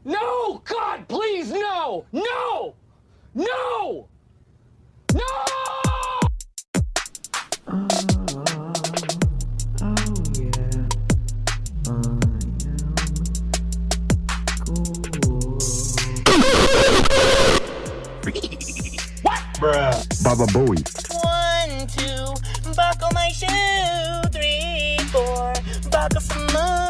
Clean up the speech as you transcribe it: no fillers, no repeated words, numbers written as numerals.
No! God, please, no! No! No! No! What? Bruh. Baba Booey. 1, 2, buckle my shoe. 3, 4, buckle some more.